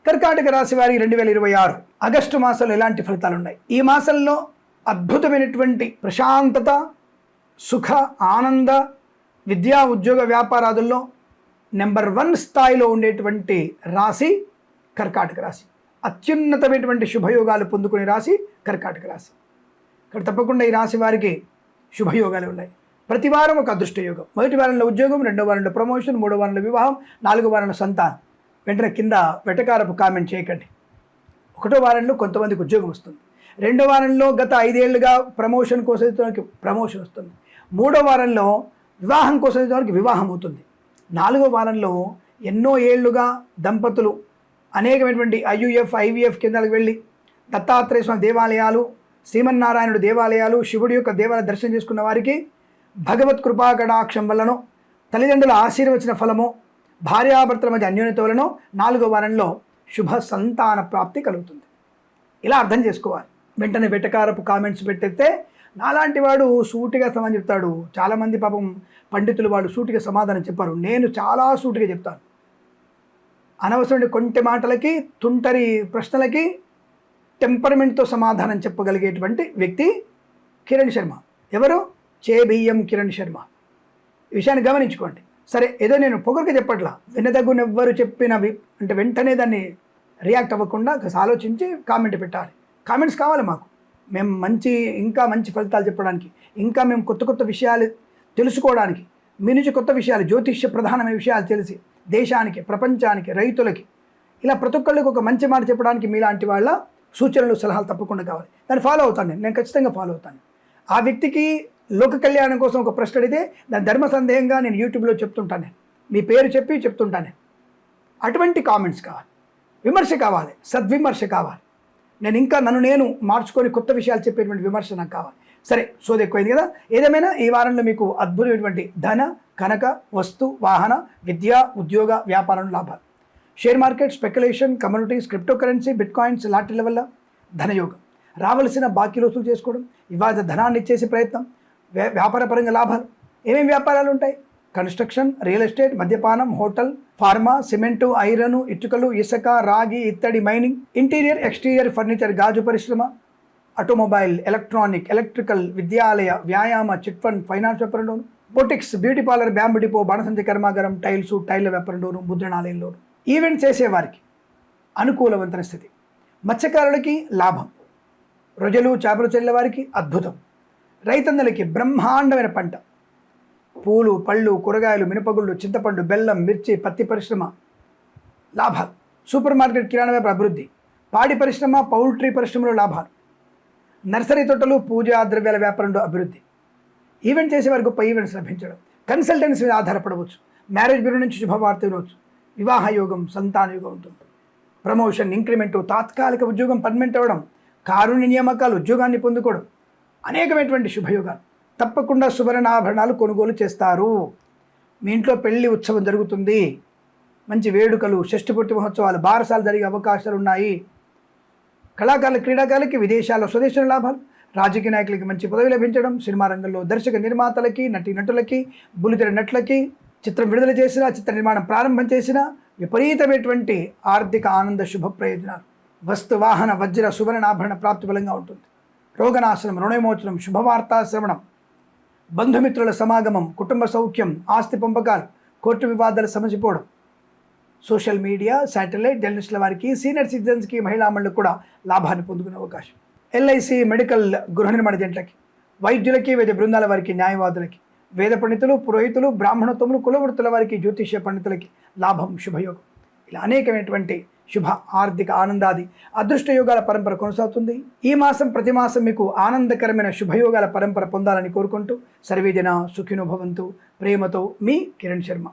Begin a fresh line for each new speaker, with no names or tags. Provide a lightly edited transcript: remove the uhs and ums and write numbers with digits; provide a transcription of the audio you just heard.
కర్కాటక రాశి వారికి 2026 ఆగస్టు మాసంలో ఎలాంటి ఫలితాలు ఉన్నాయి? ఈ మాసంలో అద్భుతమైనటువంటి ప్రశాంతత, సుఖ, ఆనంద, విద్యా, ఉద్యోగ, వ్యాపారాదుల్లో నెంబర్ 1 స్థాయిలో ఉండేటువంటి రాశి కర్కాటక రాశి. అత్యున్నతమైనటువంటి శుభయోగాలు పొందుకునే రాశి కర్కాటక రాశి. ఇక్కడ తప్పకుండా ఈ రాశి వారికి శుభయోగాలు ఉన్నాయి. ప్రతి వారం ఒక అదృష్ట యోగం. మొదటి వారంలో ఉద్యోగం, రెండో వారంలో ప్రమోషన్, మూడో వారంలో వివాహం, నాలుగో వారంలో సంతానం. వెంటనే కింద వెటకారపు కామెంట్ చేయకండి. ఒకటో వారంలో కొంతమందికి ఉద్యోగం వస్తుంది, రెండో వారంలో గత 5 ఏళ్లుగా ప్రమోషన్ కోసం ప్రమోషన్ వస్తుంది, మూడో వారంలో వివాహం కోసం వివాహం అవుతుంది, నాలుగో వారంలో ఎన్నో ఏళ్లుగా దంపతులు అనేకమైనటువంటి IVF కేంద్రాలకు వెళ్ళి దత్తాత్రేయ స్వామి దేవాలయాలు, శ్రీమన్నారాయణుడు దేవాలయాలు, శివుడి యొక్క దేవాలయ దర్శనం చేసుకున్న వారికి భగవత్ కృపా కటాక్షం వలనో, తల్లిదండ్రుల ఆశీర్వచన ఫలమో, భార్యాభర్తల మధ్య అన్యోన్యత వలనో నాలుగో వారంలో శుభ సంతాన ప్రాప్తి కలుగుతుంది. ఇలా అర్థం చేసుకోవాలి. వెంటనే వెటకారపు కామెంట్స్ పెట్టేస్తే నాలాంటి వాడు సూటిగా సమాధానం చెప్తాడు. చాలామంది పాపం పండితులు వాళ్ళు సూటిగా సమాధానం చెప్పారు. నేను చాలా సూటిగా చెప్తాను. అనవసరమైన కొంటె మాటలకి, తుంటరి ప్రశ్నలకి టెంపర్మెంట్తో సమాధానం చెప్పగలిగేటువంటి వ్యక్తి కిరణ్ శర్మ. ఎవరు? చేబియ్యం కిరణ్ శర్మ. ఈ విషయాన్ని గమనించుకోండి. సరే, ఏదో నేను పొగరుగా చెప్పట్లా, వినదగునెవ్వరు చెప్పినవి అంటే వెంటనే దాన్ని రియాక్ట్ అవ్వకుండా ఆలోచించి కామెంట్ పెట్టాలి. కామెంట్స్ కావాలి మాకు. మేము ఇంకా మంచి ఫలితాలు చెప్పడానికి, ఇంకా మేము కొత్త కొత్త విషయాలు తెలుసుకోవడానికి, మీ నుంచి కొత్త విషయాలు, జ్యోతిష్య ప్రధానమైన విషయాలు తెలిసి దేశానికి, ప్రపంచానికి, రైతులకి, ఇలా ప్రతి ఒక్కళ్ళకి ఒక మంచి మాట చెప్పడానికి మీలాంటి వాళ్ళ సూచనలు, సలహాలు తప్పకుండా కావాలి. దాన్ని ఫాలో అవుతాను. నేను ఖచ్చితంగా ఫాలో అవుతాను. ఆ వ్యక్తికి లోక కళ్యాణం కోసం ఒక ప్రశ్న అడిగితే దాని ధర్మ సందేహంగా నేను యూట్యూబ్లో చెప్తుంటాను. మీ పేరు చెప్పి చెప్తుంటాను. అటువంటి కామెంట్స్ కావాలి, విమర్శ కావాలి, సద్విమర్శ కావాలి. నన్ను నేను మార్చుకొని కొత్త విషయాలు చెప్పేటువంటి విమర్శ నాకు కావాలి. సరే, సోది ఎక్కువైంది కదా. ఏదేమైనా ఈ వారంలో మీకు అద్భుతమైనటువంటి ధన, కనక, వస్తు, వాహన, విద్య, ఉద్యోగ, వ్యాపారం లాభాలు. Share market, speculation, communities, crypto currency, bitcoins, లాటరీల వల్ల ధనయోగం. రావలసిన బాకీలు వసూలు చేసుకోవడం, ఇవాళ ధనాన్ని ఇచ్చేసే ప్రయత్నం, వ్యాపారపరంగా లాభాలు. ఏమేమి వ్యాపారాలు ఉంటాయి? కన్స్ట్రక్షన్, రియల్ ఎస్టేట్, మద్యపానం, హోటల్, ఫార్మా, సిమెంటు, ఐరన్, ఇటుకలు, ఇసుక, రాగి, ఇత్తడి, మైనింగ్, ఇంటీరియర్, ఎక్స్టీరియర్ ఫర్నిచర్, గాజు పరిశ్రమ, ఆటోమొబైల్, ఎలక్ట్రానిక్, ఎలక్ట్రికల్, విద్యాలయ, వ్యాయామ, చిట్ ఫండ్, ఫైనాన్స్ వ్యాపారంలోను, boutiques, beauty parlour, bamboo depot, బాణసంచి కర్మాగారం, టైల్స్, టైల్ల వ్యాపారంలోను, ముద్రణాలయంలోను. ఈవెంట్ చేసేవారికి అనుకూలవంతమైన స్థితి. మత్స్యకారులకి లాభం. రొయ్యలు, చేపలు చెల్లె వారికి అద్భుతం. రైతన్నలకి బ్రహ్మాండమైన పంట. పూలు, పళ్ళు, కూరగాయలు, మినపగుళ్ళు, చింతపండు, బెల్లం, మిర్చి, పత్తి పరిశ్రమ లాభాలు. సూపర్ మార్కెట్, కిరాణా వ్యాపార అభివృద్ధి. పాడి పరిశ్రమ, పౌల్ట్రీ పరిశ్రమలో లాభాలు. నర్సరీ తోటలు, పూజా ద్రవ్యాల వ్యాపారంలో అభివృద్ధి. ఈవెంట్ చేసేవారికి గొప్ప ఈవెంట్స్ లభించడం. కన్సల్టెన్సీ మీద ఆధారపడవచ్చు. మ్యారేజ్ బ్యూరో నుంచి శుభవార్త వినవచ్చు. వివాహ యోగం, సంతాన యోగం ఉంటుంది. ప్రమోషన్, ఇంక్రిమెంటు, తాత్కాలిక ఉద్యోగం పర్మనెంట్ అవ్వడం, కారుణ్య నియామకాలు, ఉద్యోగాన్ని పొందుకోవడం, అనేకమైనటువంటి శుభయోగాలు. తప్పకుండా సువర్ణాభరణాలు కొనుగోలు చేస్తారు. మీ ఇంట్లో పెళ్లి ఉత్సవం జరుగుతుంది. మంచి వేడుకలు, షష్ఠపూర్తి మహోత్సవాలు, బారసాలు జరిగే అవకాశాలు ఉన్నాయి. కళాకారులు, క్రీడాకారులకి విదేశాల్లో, స్వదేశీ లాభాలు. రాజకీయ నాయకులకి మంచి పదవి లభించడం. సినిమా రంగంలో దర్శక నిర్మాతలకి, నటులకి, బుల్లితెర నటులకి, చిత్రం విడుదల చేసిన, చిత్ర నిర్మాణం ప్రారంభం చేసిన విపరీతమైనటువంటి ఆర్థిక ఆనంద శుభ ప్రయోజనాలు. వస్తు, వాహన, వజ్ర, సువర్ణాభరణ ప్రాప్తి బలంగా ఉంటుంది. రోగనాశనం, రుణవిమోచనం, శుభవార్తా శ్రవణం, బంధుమిత్రుల సమాగమం, కుటుంబ సౌఖ్యం, ఆస్తి పంపకాలు, కోర్టు వివాదాలు సమసిపోవడం. సోషల్ మీడియా, శాటిలైట్, జర్నలిస్టుల వారికి, సీనియర్ సిటిజన్స్కి, మహిళామణులకు కూడా లాభాన్ని పొందుకునే అవకాశం. LIC, మెడికల్, గృహ నిర్మాణ జంటలకి, వైద్యులకి, వైద్య బృందాల వారికి, న్యాయవాదులకి, వేద పండితులు, పురోహితులు, బ్రాహ్మణోత్తములు, కులవృత్తుల వారికి, జ్యోతిష్య పండితులకి లాభం, శుభయోగం. ఇలా అనేకమైనటువంటి శుభ ఆర్థిక ఆనందాది అదృష్ట యోగాల పరంపర కొనసాగుతుంది. ఈ మాసం ప్రతి మాసం మీకు ఆనందకరమైన శుభయోగాల పరంపర పొందాలని కోరుకుంటూ సర్వేజన సుఖినో భవంతు. ప్రేమతో మీ కిరణ్ శర్మ.